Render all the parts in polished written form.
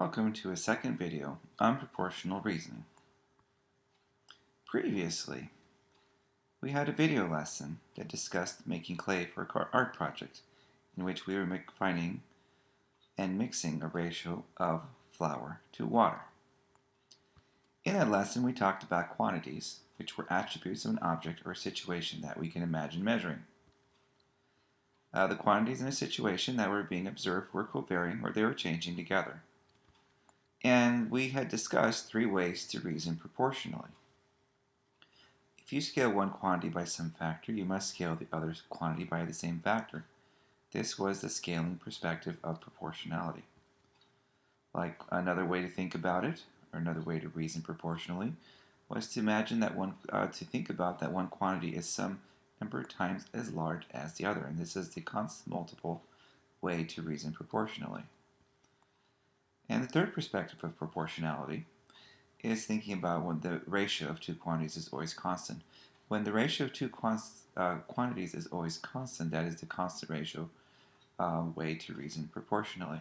Welcome to a second video on proportional reasoning. Previously, we had a video lesson that discussed making clay for our art project, in which we were finding and mixing a ratio of flour to water. In that lesson, we talked about quantities, which were attributes of an object or a situation that we can imagine measuring. The quantities in a situation that were being observed were covariant, or they were changing together. And we had discussed three ways to reason proportionally. If you scale one quantity by some factor, you must scale the other quantity by the same factor. This was the scaling perspective of proportionality. Like another way to think about it, or another way to reason proportionally, was to imagine that to think about that one quantity is some number of times as large as the other, and this is the constant multiple way to reason proportionally. And the third perspective of proportionality is thinking about when the ratio of two quantities is always constant. When the ratio of two quantities is always constant, that is the constant ratio way to reason proportionally.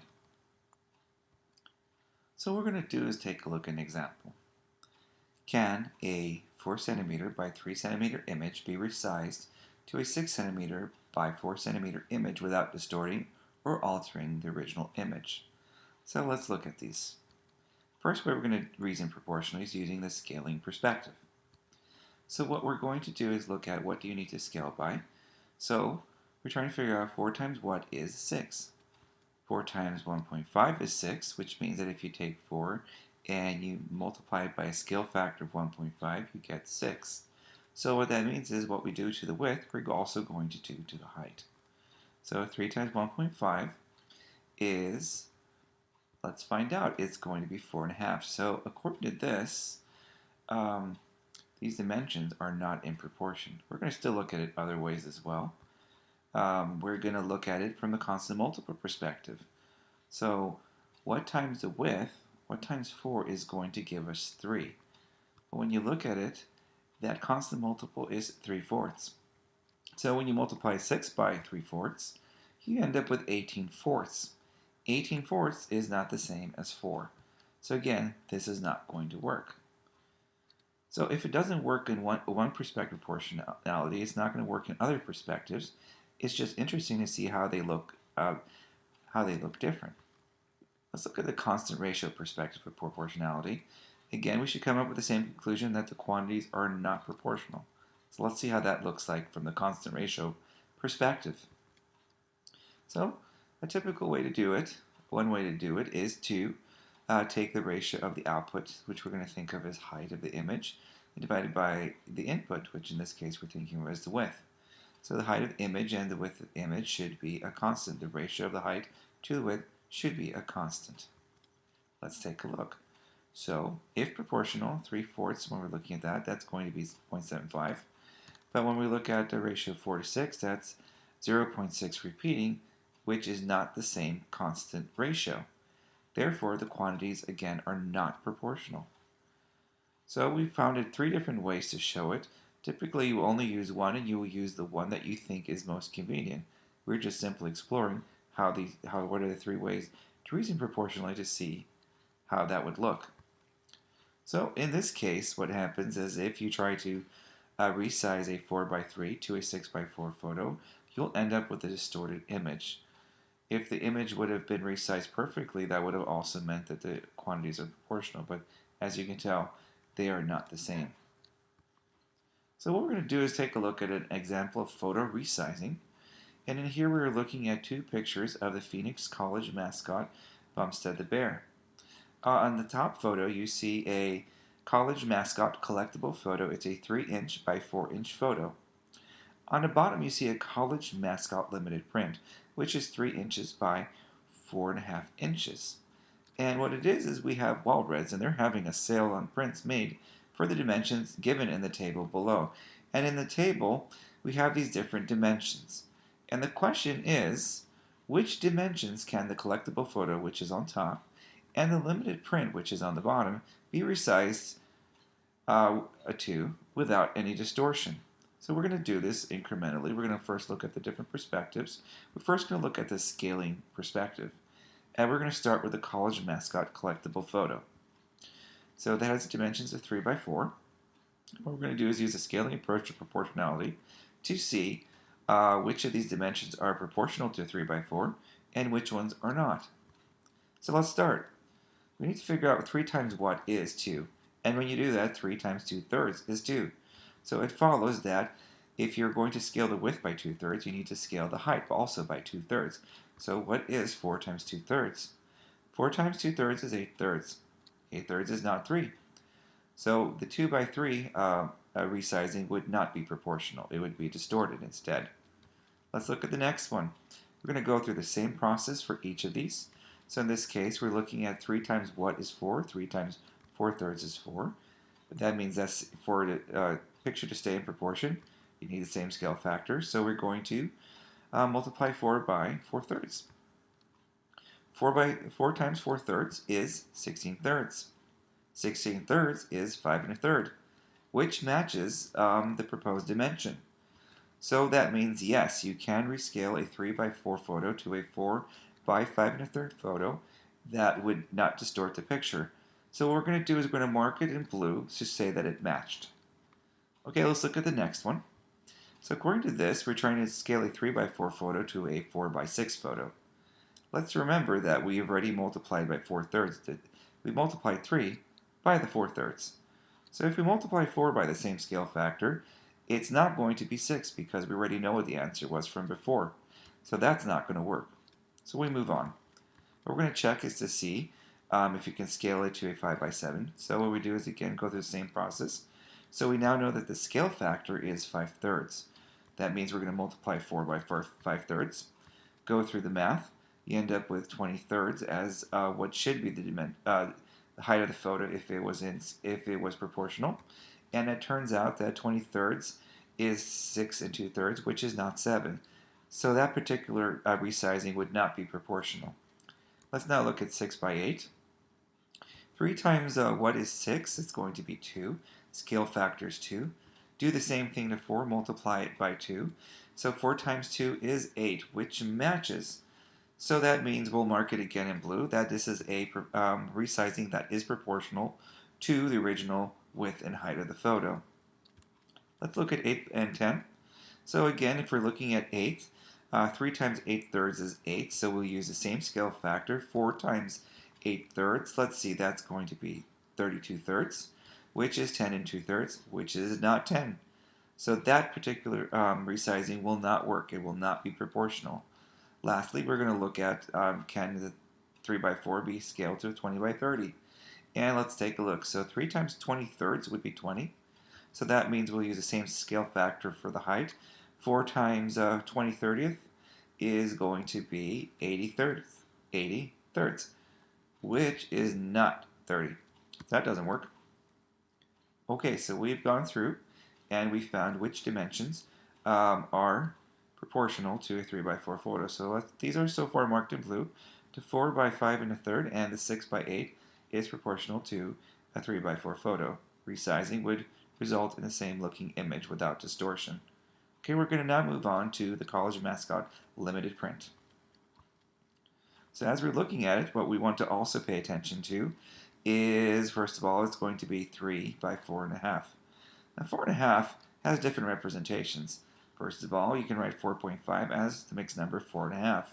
So what we're going to do is take a look at an example. Can a 4 centimeter by 3 centimeter image be resized to a 6 centimeter by 4 centimeter image without distorting or altering the original image? So let's look at these. First way we're going to reason proportionally is using the scaling perspective. So what we're going to do is look at what do you need to scale by. So we're trying to figure out 4 times what is 6. 4 times 1.5 is 6, which means that if you take 4 and you multiply it by a scale factor of 1.5, you get 6. So what that means is what we do to the width, we're also going to do to the height. So 3 times 1.5 is, let's find out, it's going to be 4.5. So according to this, these dimensions are not in proportion. We're going to still look at it other ways as well. We're going to look at it from the constant multiple perspective. So what times the width, what times 4 is going to give us 3? But when you look at it, that constant multiple is 3/4. So when you multiply 6 by 3/4, you end up with 18/4. 18/4 is not the same as 4. So again, this is not going to work. So if it doesn't work in one perspective proportionality, it's not going to work in other perspectives. It's just interesting to see how they look different. Let's look at the constant ratio perspective of proportionality. Again, we should come up with the same conclusion that the quantities are not proportional. So let's see how that looks like from the constant ratio perspective. So a typical way to do it, one way to do it is to take the ratio of the output, which we're going to think of as height of the image, and divided by the input, which in this case we're thinking of as the width. So the height of the image and the width of the image should be a constant. The ratio of the height to the width should be a constant. Let's take a look. So if proportional, 3/4, when we're looking at that, that's going to be 0.75. But when we look at the ratio of 4 to 6, that's 0.6 repeating, which is not the same constant ratio. Therefore, the quantities, again, are not proportional. So we found 3 different ways to show it. Typically, you will only use one, and you will use the one that you think is most convenient. We're just simply exploring what are the 3 ways to reason proportionally to see how that would look. So in this case, what happens is if you try to resize a 4:3 to a 6:4 photo, you'll end up with a distorted image. If the image would have been resized perfectly, that would have also meant that the quantities are proportional, but as you can tell, they are not the same. So what we're going to do is take a look at an example of photo resizing. And in here we're looking at 2 pictures of the Phoenix College mascot, Bumstead the Bear. On the top photo, you see a college mascot collectible photo. It's a 3-inch by 4-inch photo. On the bottom, you see a college mascot limited print, which is 3 inches by 4.5 inches. And what it is we have Walreds, and they're having a sale on prints made for the dimensions given in the table below. And in the table, we have these different dimensions. And the question is, which dimensions can the collectible photo, which is on top, and the limited print, which is on the bottom, be resized to without any distortion? So we're going to do this incrementally. We're going to first look at the different perspectives. We're first going to look at the scaling perspective. And we're going to start with the college mascot collectible photo. So that has dimensions of 3 by 4. What we're going to do is use a scaling approach to proportionality to see which of these dimensions are proportional to 3 by 4 and which ones are not. So let's start. We need to figure out 3 times what is 2. And when you do that, 3 times 2/3 is 2. So it follows that if you're going to scale the width by 2/3, you need to scale the height also by 2/3. So what is 4 times 2/3? 4 times 2/3 is 8/3. 8/3 is not 3. So the 2 by 3 resizing would not be proportional. It would be distorted instead. Let's look at the next one. We're going to go through the same process for each of these. So in this case, we're looking at 3 times what is 4. 3 times 4/3 is 4. That means that's for the picture to stay in proportion, you need the same scale factor. So we're going to multiply 4 by 4/3. 4 times 4/3 is 16/3. 16/3 is 5 1/3, which matches the proposed dimension. So that means, yes, you can rescale a 3 by 4 photo to a 4 by 5 1/3 photo. That would not distort the picture. So what we're going to do is we're going to mark it in blue to say that it matched. Okay, let's look at the next one. So according to this, we're trying to scale a 3 by 4 photo to a 4 by 6 photo. Let's remember that we have already multiplied by 4/3. We multiplied 3 by the 4/3. So if we multiply 4 by the same scale factor, it's not going to be 6 because we already know what the answer was from before. So that's not going to work. So we move on. What we're going to check is to see if you can scale it to a 5 by 7. So what we do is again go through the same process. So we now know that the scale factor is 5/3. That means we're going to multiply 4 by 5/3. Go through the math. You end up with 20/3 as what should be the height of the photo if it was proportional. And it turns out that 20/3 is 6 2/3, which is not 7. So that particular resizing would not be proportional. Let's now look at 6 by 8. 3 times what is 6? It's going to be 2. Scale factor is 2. Do the same thing to 4, multiply it by 2. So 4 times 2 is 8, which matches. So that means we'll mark it again in blue, that this is a resizing that is proportional to the original width and height of the photo. Let's look at 8 and 10. So again, if we're looking at 8, 3 times 8/3 is 8, so we'll use the same scale factor. 4 times 8/3, let's see, that's going to be 32/3, which is 10 2/3, which is not 10. So that particular resizing will not work. It will not be proportional. Lastly, we're going to look at can the 3 by 4 be scaled to 20 by 30? And let's take a look. So 3 times 20/3 would be 20. So that means we'll use the same scale factor for the height. 4 times 20/30th is going to be 80/3, 80/3, which is not 30. That doesn't work. Okay, so we've gone through and we found which dimensions are proportional to a 3 by 4 photo. So these are so far marked in blue. To 4 by 5 1/3 and the 6 by 8 is proportional to a 3 by 4 photo. Resizing would result in the same looking image without distortion. Okay, we're going to now move on to the college mascot limited print. So as we're looking at it, what we want to also pay attention to is, first of all, it's going to be 3 by 4.5. Now 4.5 has different representations. First of all, you can write 4.5 as the mixed number 4.5.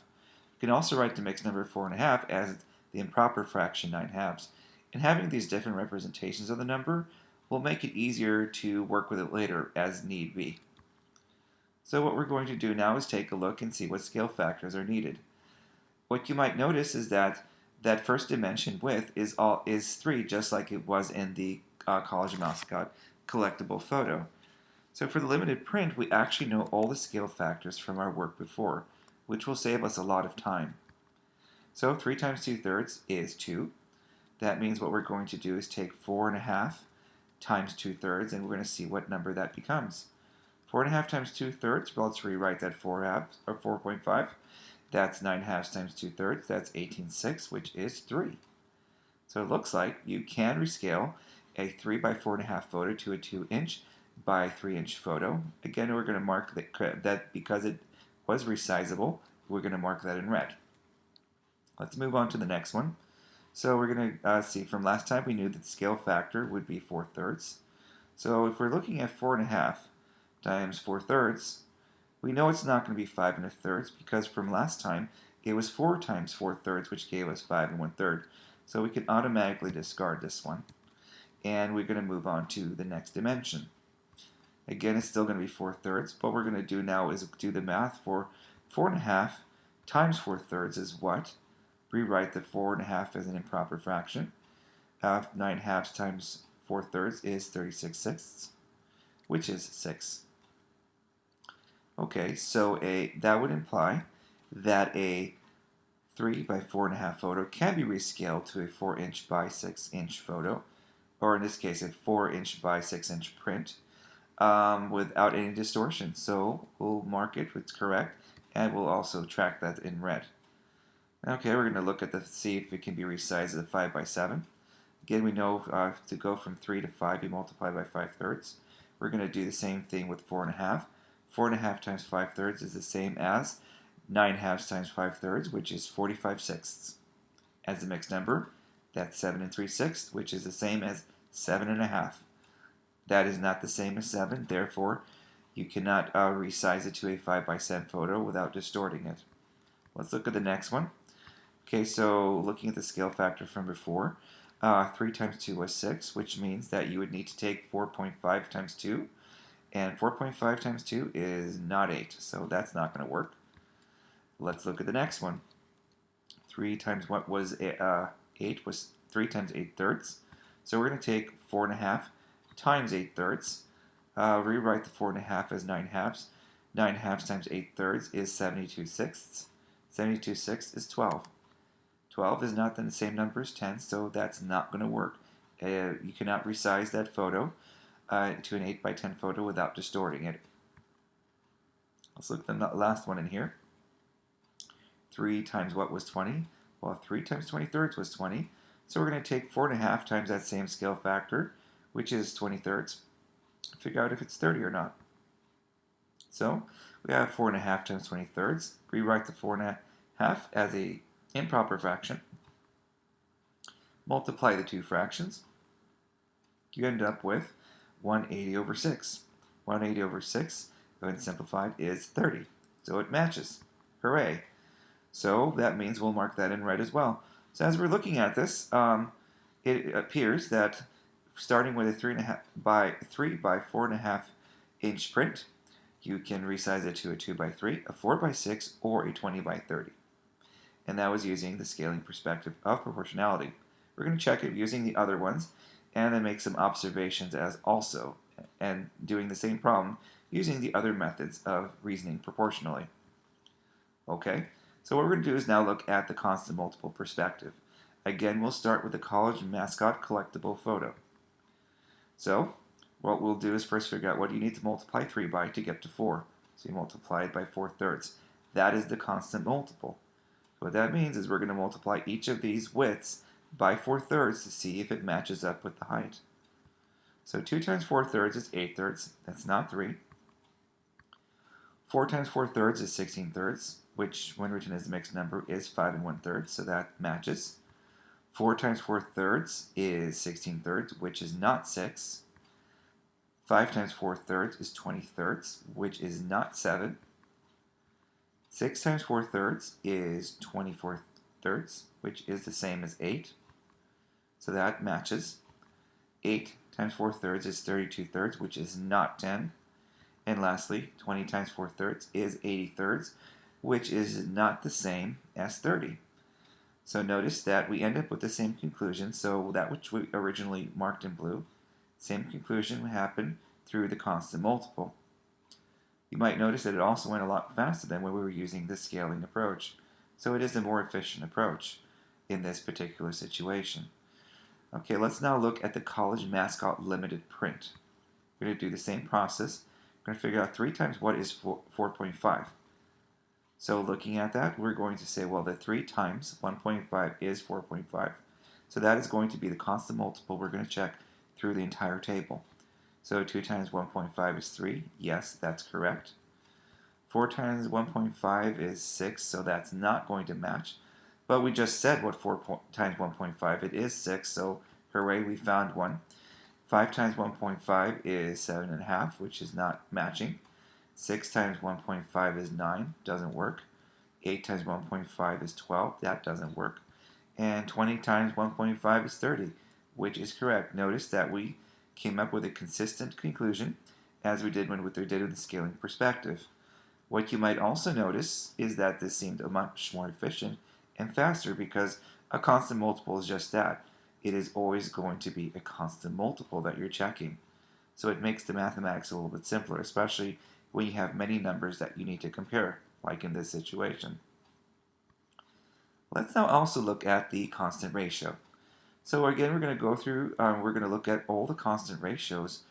You can also write the mixed number 4.5 as the improper fraction 9/2. And having these different representations of the number will make it easier to work with it later as need be. So what we're going to do now is take a look and see what scale factors are needed. What you might notice is that that first dimension width is 3, just like it was in the college mascot collectible photo. So for the limited print, we actually know all the scale factors from our work before, which will save us a lot of time. So 3 times 2/3 is 2. That means what we're going to do is take 4.5 times 2/3, and we're going to see what number that becomes. 4.5 times 2/3, well, let's rewrite that 4.5. That's 9/2 times 2/3, that's 18/6, which is 3. So it looks like you can rescale a 3 by 4.5 photo to a 2" by 3" photo. Again, we're going to mark that because it was resizable, we're going to mark that in red. Let's move on to the next one. So we're going to see from last time we knew that the scale factor would be 4/3. So if we're looking at 4.5 times 4/3, we know it's not going to be 5 1/3 because from last time it was 4 times 4/3, which gave us 5 1/3. So we can automatically discard this one. And we're going to move on to the next dimension. Again, it's still going to be 4/3, but what we're going to do now is do the math for 4.5 times 4/3 is what? Rewrite the 4.5 as an improper fraction. 9/2 times 4/3 is 36/6, which is 6. Okay, so that would imply that a 3 by 4.5 photo can be rescaled to a 4-inch by 6-inch photo, or in this case, a 4-inch by 6-inch print, without any distortion. So we'll mark it, it's correct, and we'll also track that in red. Okay, we're going to look at see if it can be resized as a 5 by 7. Again, we know to go from 3 to 5, you multiply by 5/3. We're going to do the same thing with 4.5. 4.5 times 5/3 is the same as 9/2 times 5/3, which is 45/6. As a mixed number, that's 7 3/6, which is the same as 7.5. That is not the same as 7, therefore you cannot resize it to a 5 by 7 photo without distorting it. Let's look at the next one. Okay, so looking at the scale factor from before, 3 times 2 was 6, which means that you would need to take 4.5 times 2, and 4.5 times 2 is not 8, so that's not going to work. Let's look at the next one. 3 times what was 8 was 3 times 8/3, so we're going to take 4.5 times 8/3, rewrite the 4.5 as 9/2. 9/2 times 8/3 is 72/6. 72/6 is 12. 12 is not the same number as 10, so that's not going to work. You cannot resize that photo to an 8 by 10 photo without distorting it. Let's look at the last one in here. 3 times what was 20? Well, 3 times 20/3 was 20. So we're going to take 4.5 times that same scale factor, which is 20/3. Figure out if it's 30 or not. So we have 4.5 times 20/3. Rewrite the 4.5 as a improper fraction. Multiply the two fractions. You end up with 180/6. 180/6, when simplified, is 30. So it matches. Hooray! So that means we'll mark that in red as well. So as we're looking at this, it appears that starting with a 3 by 4.5 inch print, you can resize it to a 2 by 3, a 4 by 6, or a 20 by 30. And that was using the scaling perspective of proportionality. We're going to check it using the other ones, and then make some observations as also, and doing the same problem using the other methods of reasoning proportionally. Okay, so what we're going to do is now look at the constant multiple perspective. Again, we'll start with the college mascot collectible photo. So what we'll do is first figure out what you need to multiply 3 by to get to 4. So you multiply it by 4/3. That is the constant multiple. What that means is we're going to multiply each of these widths by 4/3 to see if it matches up with the height. So 2 times 4/3 is 8/3. That's not 3. 4 times 4/3 is 16/3, which, when written as a mixed number, is 5 1/3, so that matches. 4 times 4/3 is 16/3, which is not 6. 5 times 4/3 is 20/3, which is not 7. 6 times 4/3 is 24/3, which is the same as 8. So that matches. 8 times 4/3 is 32/3, which is not 10. And lastly, 20 times 4/3 is 80/3, which is not the same as 30. So notice that we end up with the same conclusion. So that which we originally marked in blue, same conclusion would happen through the constant multiple. You might notice that it also went a lot faster than when we were using the scaling approach. So it is a more efficient approach in this particular situation. Okay, let's now look at the college mascot limited print. We're going to do the same process. We're going to figure out 3 times what is 4.5. So looking at that, we're going to say, well, the 3 times 1.5 is 4.5. So that is going to be the constant multiple we're going to check through the entire table. So 2 times 1.5 is 3. Yes, that's correct. 4 times 1.5 is 6, so that's not going to match. But we just said what 4 times 1.5, it is 6, so hooray, we found one. 5 times 1.5 is 7.5, which is not matching. 6 times 1.5 is 9, doesn't work. 8 times 1.5 is 12, that doesn't work. And 20 times 1.5 is 30, which is correct. Notice that we came up with a consistent conclusion as we did when we did with the scaling perspective. What you might also notice is that this seemed much more efficient and faster because a constant multiple is just that. It is always going to be a constant multiple that you're checking. So it makes the mathematics a little bit simpler, especially when you have many numbers that you need to compare, like in this situation. Let's now also look at the constant ratio. So again, we're going to go through, we're going to look at all the constant ratios,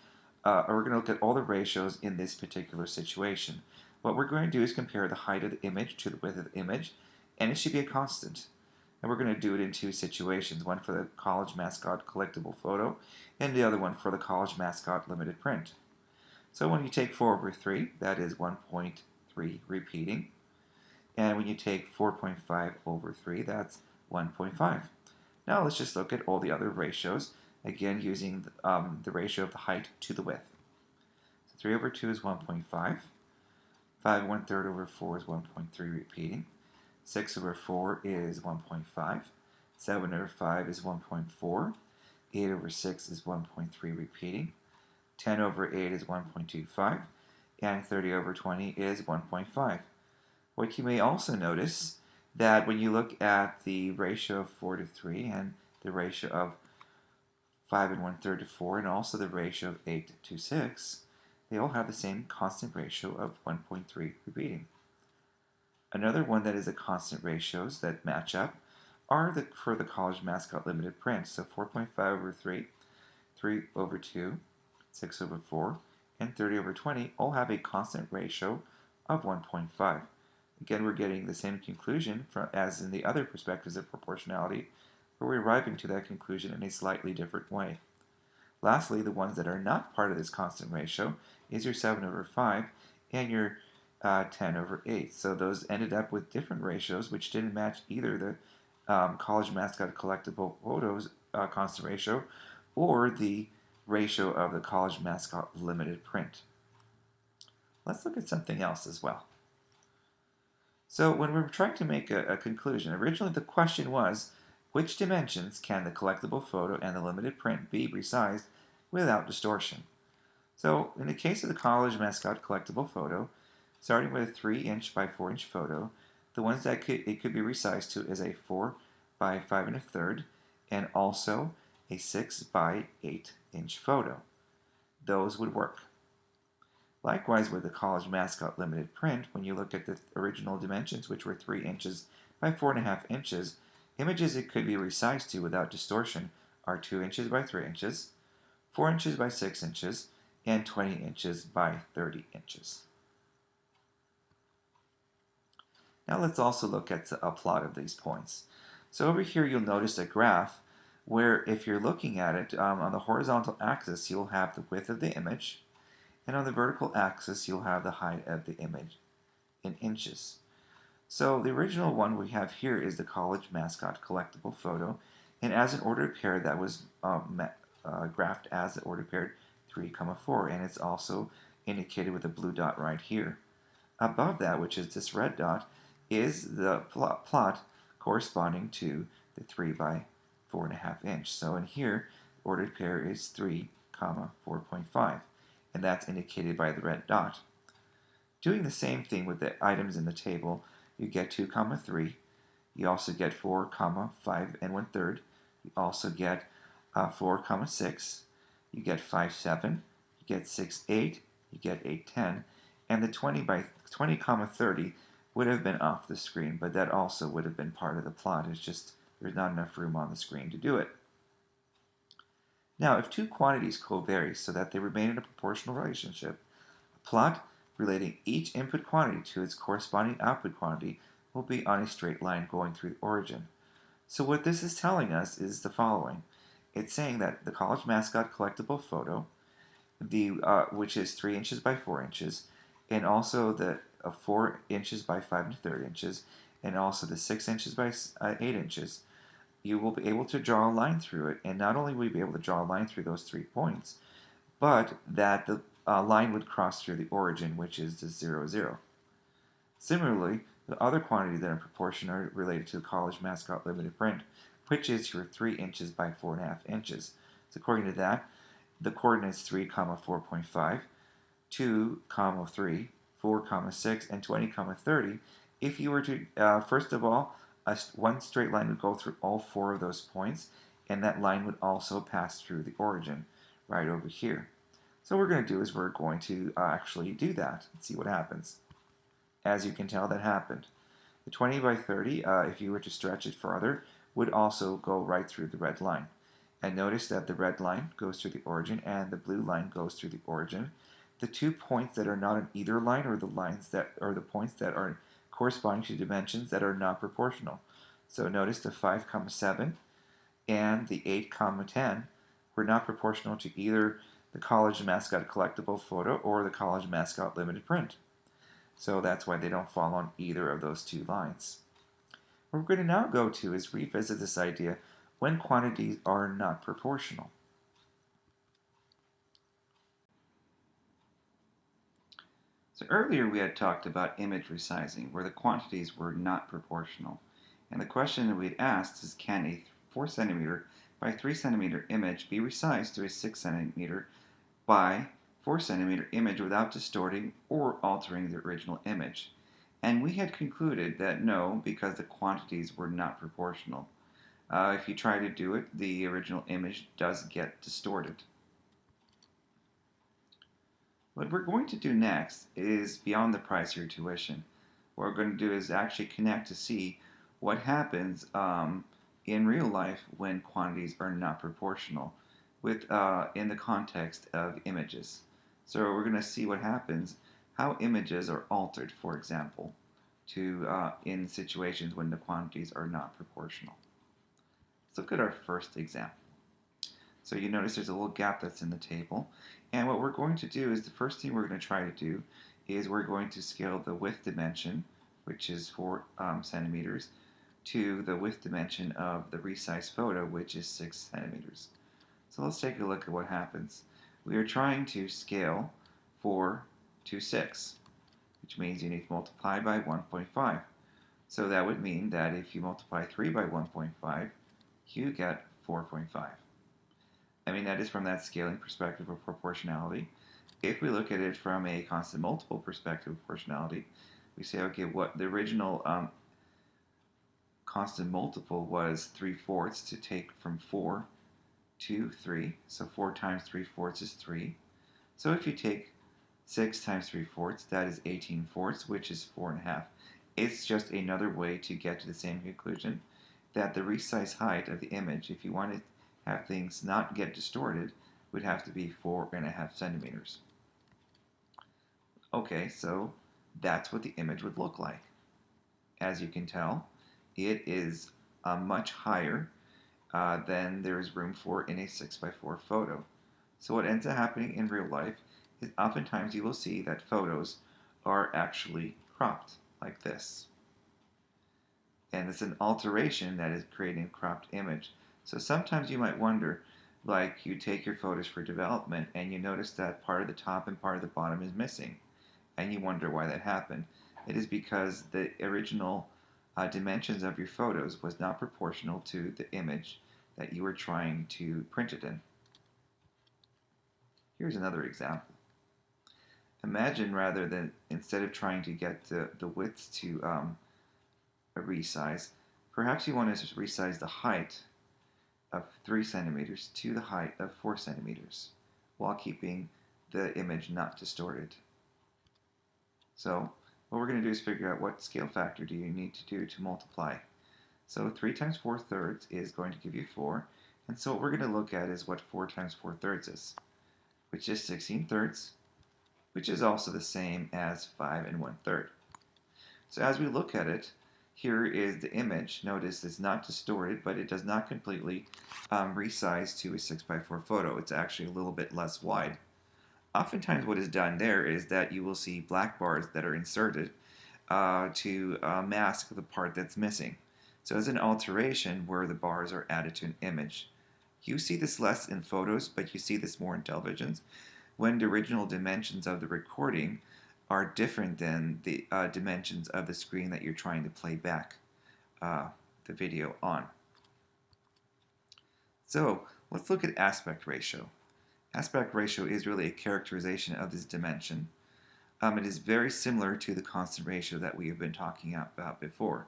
or we're going to look at all the ratios in this particular situation. What we're going to do is compare the height of the image to the width of the image, and it should be a constant. And we're going to do it in two situations, one for the college mascot collectible photo, and the other one for the college mascot limited print. So when you take 4 over 3, that is 1.3 repeating. And when you take 4.5 over 3, that's 1.5. Now let's just look at all the other ratios, again using the ratio of the height to the width. So 3 over 2 is 1.5. 5 1/3 over 4 is 1.3 repeating. 6 over 4 is 1.5. 7 over 5 is 1.4. 8 over 6 is 1.3 repeating. 10 over 8 is 1.25. And 30 over 20 is 1.5. What you may also notice that when you look at the ratio of 4 to 3 and the ratio of 5 1/3 to 4 and also the ratio of 8 to 6, they all have the same constant ratio of 1.3 repeating. Another one that is a constant ratios that match up are for the college mascot limited print. So 4.5 over 3, 3 over 2, 6 over 4, and 30 over 20 all have a constant ratio of 1.5. Again, we're getting the same conclusion as in the other perspectives of proportionality, but we're arriving to that conclusion in a slightly different way. Lastly, the ones that are not part of this constant ratio is your 7 over 5 and your 10 over 8. So those ended up with different ratios, which didn't match either the college mascot collectible photos constant ratio or the ratio of the college mascot limited print. Let's look at something else as well. So when we're trying to make a conclusion, originally the question was, which dimensions can the collectible photo and the limited print be resized without distortion? So in the case of the college mascot collectible photo, starting with a 3-inch by 4-inch photo, the ones that it could be resized to is a 4 by 5 1/3 and also a 6 by 8-inch photo. Those would work. Likewise, with the college mascot limited print, when you look at the original dimensions, which were 3 inches by 4.5 inches, images it could be resized to without distortion are 2 inches by 3 inches, 4 inches by 6 inches, and 20 inches by 30 inches. Now let's also look at a plot of these points. So over here you'll notice a graph where if you're looking at it on the horizontal axis, you'll have the width of the image, and on the vertical axis, you'll have the height of the image in inches. So the original one we have here is the college mascot collectible photo, and as an ordered pair, that was graphed as the ordered pair 3, 4, and it's also indicated with a blue dot right here. Above that, which is this red dot, is the plot corresponding to the 3 by 4.5 inch. So in here, ordered pair is 3, 4.5. And that's indicated by the red dot. Doing the same thing with the items in the table, you get 2, 3. You also get 4, 5 1/3. You also get 4, 6. You get 5, 7. You get 6, 8. You get 8, 10. And the 20 by 20, 30 would have been off the screen, but that also would have been part of the plot. It's just there's not enough room on the screen to do it. Now, if two quantities covary so that they remain in a proportional relationship, a plot relating each input quantity to its corresponding output quantity will be on a straight line going through the origin. So what this is telling us is the following. It's saying that the college mascot collectible photo, which is 3 inches by 4 inches, and also the 4 inches by 5 1/3 inches, and also the 6 inches by 8 inches, you will be able to draw a line through it. And not only will you be able to draw a line through those 3 points, but that the line would cross through the origin, which is the 0, 0. Similarly, the other quantities that are in proportion are related to the college mascot limited print, which is your 3 inches by 4.5 inches. So according to that, the coordinates 3, 4.5, 2, 3, 4, 6, and 20, 30. If you were to, first of all, one straight line would go through all 4 of those points, and that line would also pass through the origin right over here. So what we're going to do is we're going to actually do that and see what happens. As you can tell, that happened. The 20 by 30, if you were to stretch it further, would also go right through the red line. And notice that the red line goes through the origin and the blue line goes through the origin. The 2 points that are not on either line are the lines that are the points that are corresponding to dimensions that are not proportional. So notice the 5, 7 and the 8, 10 were not proportional to either the college mascot collectible photo or the college mascot limited print. So that's why they don't fall on either of those 2 lines. What we're going to now go to is revisit this idea when quantities are not proportional. So earlier we had talked about image resizing, where the quantities were not proportional. And the question that we had asked is, can a 4 centimeter by 3 centimeter image be resized to a 6 centimeter by 4 centimeter image without distorting or altering the original image? And we had concluded that no, because the quantities were not proportional. If you try to do it, the original image does get distorted. What we're going to do next is beyond the price of your tuition. What we're going to do is actually connect to see what happens in real life when quantities are not proportional in the context of images. So we're going to see what happens, how images are altered, for example, in situations when the quantities are not proportional. Let's look at our first example. So you notice there's a little gap that's in the table. And what we're going to do is the first thing we're going to try to do is we're going to scale the width dimension, which is 4 centimeters, to the width dimension of the resized photo, which is 6 centimeters. So let's take a look at what happens. We are trying to scale 4 to 6, which means you need to multiply by 1.5. So that would mean that if you multiply 3 by 1.5, you get 4.5. I mean, that is from that scaling perspective of proportionality. If we look at it from a constant multiple perspective of proportionality, we say, okay, what the original constant multiple was 3/4 to take from 4 to 3. So 4 times 3/4 is 3. So if you take 6 times 3/4, that is 18/4, which is 4.5. It's just another way to get to the same conclusion, that the resized height of the image, if you want to have things not get distorted, would have to be 4.5 centimeters. Okay, so that's what the image would look like. As you can tell, it is much higher than there is room for in a 6x4 photo. So what ends up happening in real life is oftentimes you will see that photos are actually cropped like this. And it's an alteration that is creating a cropped image. So sometimes you might wonder, like you take your photos for development and you notice that part of the top and part of the bottom is missing. And you wonder why that happened. It is because the original dimensions of your photos was not proportional to the image that you were trying to print it in. Here's another example. Imagine rather than, instead of trying to get the widths to resize, perhaps you want to resize the height of 3 centimeters to the height of 4 centimeters while keeping the image not distorted. So what we're going to do is figure out what scale factor do you need to do to multiply. So 3 times 4/3 is going to give you 4. And so what we're going to look at is what 4 times 4/3 is, which is 16/3, which is also the same as 5 1/3. So as we look at it, here is the image. Notice it's not distorted, but it does not completely resize to a 6x4 photo. It's actually a little bit less wide. Oftentimes what is done there is that you will see black bars that are inserted to mask the part that's missing. So it's an alteration where the bars are added to an image. You see this less in photos, but you see this more in televisions when the original dimensions of the recording are different than the dimensions of the screen that you're trying to play back the video on. So let's look at aspect ratio. Aspect ratio is really a characterization of this dimension. It is very similar to the constant ratio that we have been talking about before.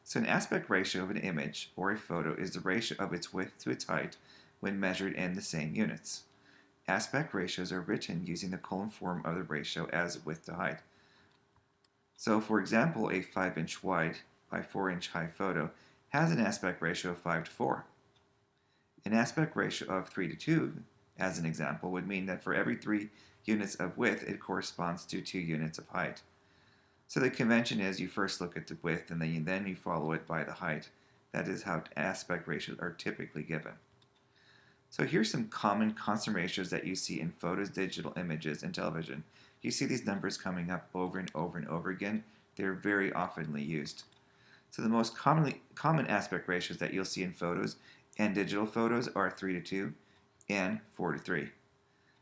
So an aspect ratio of an image or a photo is the ratio of its width to its height when measured in the same units. Aspect ratios are written using the column form of the ratio as width to height. So for example, a 5-inch wide by 4-inch high photo has an aspect ratio of 5 to 4. An aspect ratio of 3 to 2, as an example, would mean that for every 3 units of width, it corresponds to 2 units of height. So the convention is you first look at the width and then you follow it by the height. That is how aspect ratios are typically given. So here's some common constant ratios that you see in photos, digital images, and television. You see these numbers coming up over and over and over again. They're very oftenly used. So the most common aspect ratios that you'll see in photos and digital photos are 3 to 2 and 4 to 3.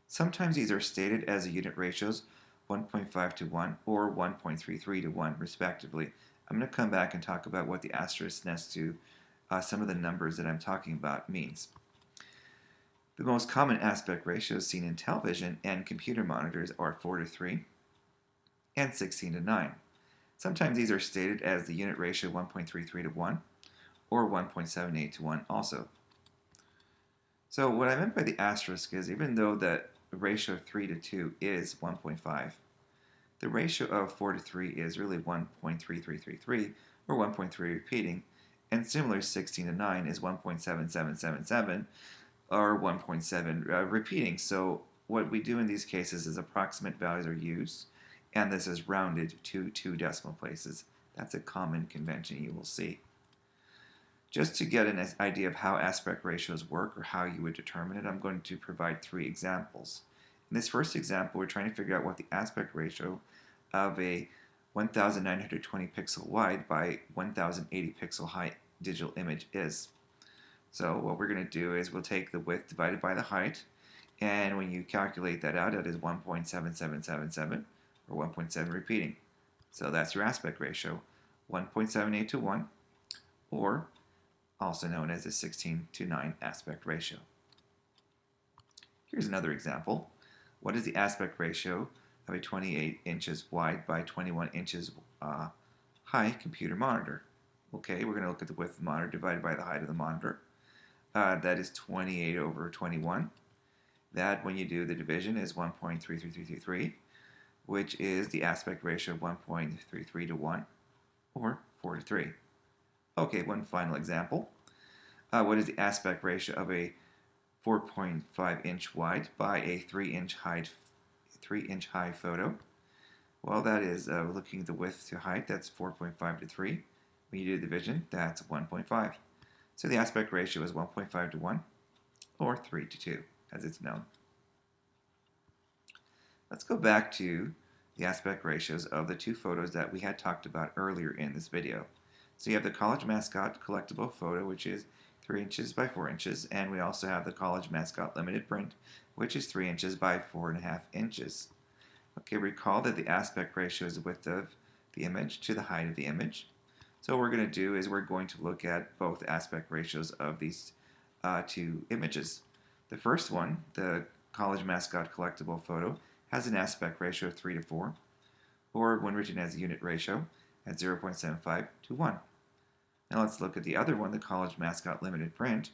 Sometimes these are stated as the unit ratios 1.5 to 1 or 1.33 to 1 respectively. I'm going to come back and talk about what the asterisk next to some of the numbers that I'm talking about means. The most common aspect ratios seen in television and computer monitors are 4 to 3 and 16 to 9. Sometimes these are stated as the unit ratio 1.33 to 1 or 1.78 to 1 also. So what I meant by the asterisk is even though the ratio of 3 to 2 is 1.5, the ratio of 4 to 3 is really 1.3333 or 1.3 repeating, and similar 16 to 9 is 1.7777 or 1.7 repeating. So what we do in these cases is approximate values are used, and this is rounded to 2 decimal places. That's a common convention you will see. Just to get an idea of how aspect ratios work or how you would determine it, I'm going to provide 3 examples. In this first example, we're trying to figure out what the aspect ratio of a 1920 pixel wide by 1080 pixel high digital image is. So what we're going to do is we'll take the width divided by the height, and when you calculate that out, that is 1.7777 or 1.7 repeating. So that's your aspect ratio, 1.78 to 1, or also known as a 16 to 9 aspect ratio. Here's another example. What is the aspect ratio of a 28 inches wide by 21 inches high computer monitor? Okay, we're going to look at the width of the monitor divided by the height of the monitor. That is 28 over 21. That, when you do the division, is 1.33333, which is the aspect ratio of 1.33 to 1, or 4 to 3. Okay, one final example. What is the aspect ratio of a 4.5 inch wide by a 3-inch high photo? Well, that is looking at the width to height, that's 4.5 to 3. When you do the division, that's 1.5. So the aspect ratio is 1.5 to 1, or 3 to 2, as it's known. Let's go back to the aspect ratios of the 2 photos that we had talked about earlier in this video. So you have the college mascot collectible photo, which is 3 inches by 4 inches, and we also have the college mascot limited print, which is 3 inches by 4.5 inches. Okay, recall that the aspect ratio is the width of the image to the height of the image. So what we're going to do is we're going to look at both aspect ratios of these 2 images. The first one, the college mascot collectible photo, has an aspect ratio of 3 to 4, or when written as a unit ratio, at 0.75 to 1. Now let's look at the other one, the college mascot limited print,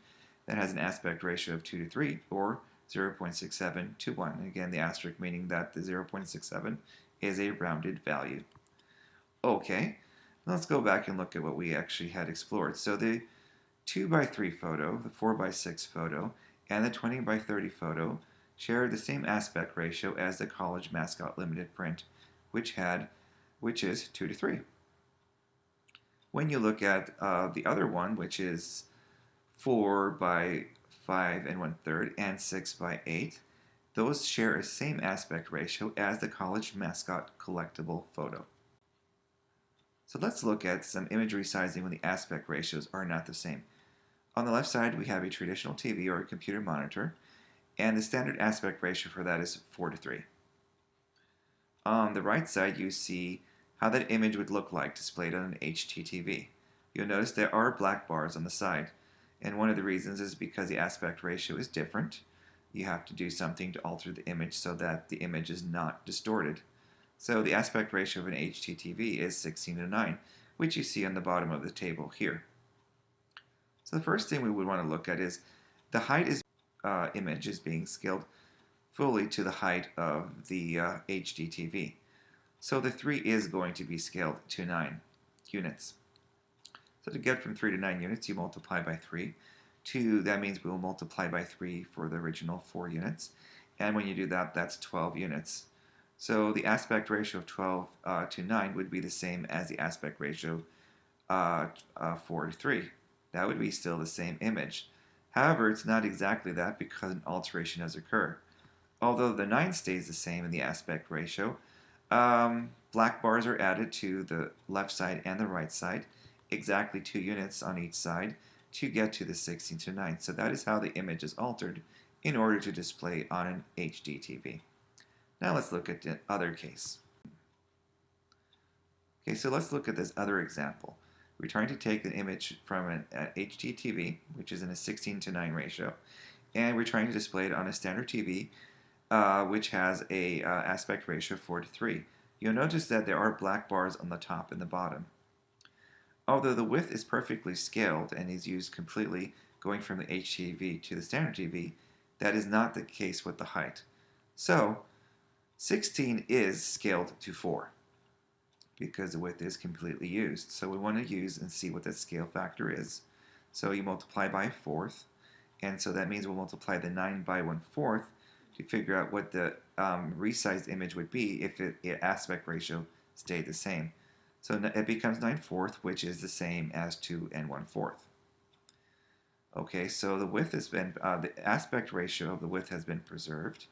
that has an aspect ratio of 2 to 3, or 0.67 to 1. Again, the asterisk meaning that the 0.67 is a rounded value. Okay, let's go back and look at what we actually had explored. So the 2 by 3 photo, the 4 by 6 photo, and the 20 by 30 photo share the same aspect ratio as the college mascot limited print, which is 2 to 3. When you look at the other one, which is 4 by 5 and 1/3 and 6 by 8, those share the same aspect ratio as the college mascot collectible photo. So let's look at some image resizing when the aspect ratios are not the same. On the left side, we have a traditional TV or a computer monitor, and the standard aspect ratio for that is 4:3. On the right side, you see how that image would look like displayed on an HDTV. You'll notice there are black bars on the side, and one of the reasons is because the aspect ratio is different. You have to do something to alter the image so that the image is not distorted. So the aspect ratio of an HDTV is 16:9, which you see on the bottom of the table here. So the first thing we would want to look at is the height is image is being scaled fully to the height of the HDTV. So the 3 is going to be scaled to 9 units. So to get from 3 to 9 units, you multiply by 3. 2, that means we will multiply by 3 for the original 4 units. And when you do that, that's 12 units. So the aspect ratio of 12 to 9 would be the same as the aspect ratio 4 to 3. That would be still the same image. However, it's not exactly that because an alteration has occurred. Although the 9 stays the same in the aspect ratio, black bars are added to the left side and the right side, exactly 2 units on each side to get to the 16:9. So that is how the image is altered in order to display on an HD TV. Now let's look at the other case. Okay, so let's look at this other example. We're trying to take an image from an HD TV, which is in a 16:9 ratio, and we're trying to display it on a standard TV, which has a aspect ratio of 4:3. You'll notice that there are black bars on the top and the bottom. Although the width is perfectly scaled and is used completely going from the HTV to the standard TV, that is not the case with the height. So 16 is scaled to 4 because the width is completely used. So we want to use and see what that scale factor is. So you multiply by a fourth, and so that means we'll multiply the 9 by 1/4 to figure out what the resized image would be if the aspect ratio stayed the same. So it becomes 9/4, which is the same as 2 and 1/4. Okay, so the width has been, the aspect ratio of the width has been preserved.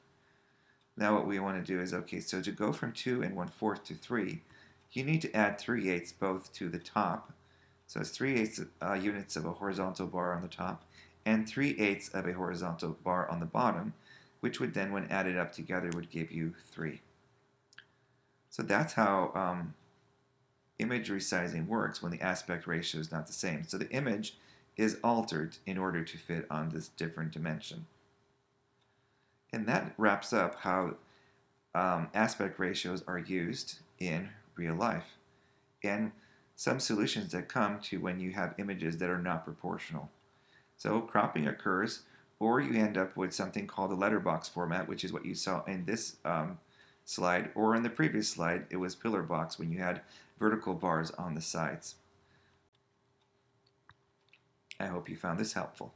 Now what we want to do is, okay, so to go from 2 and 1/4 to 3, you need to add 3/8 both to the top. So it's 3/8 units of a horizontal bar on the top and 3/8 of a horizontal bar on the bottom, which would then, when added up together, would give you 3. So that's how image resizing works when the aspect ratio is not the same. So the image is altered in order to fit on this different dimension. And that wraps up how aspect ratios are used in real life, and some solutions that come to when you have images that are not proportional. So cropping occurs, or you end up with something called a letterbox format, which is what you saw in this slide, or in the previous slide, it was pillar box when you had vertical bars on the sides. I hope you found this helpful.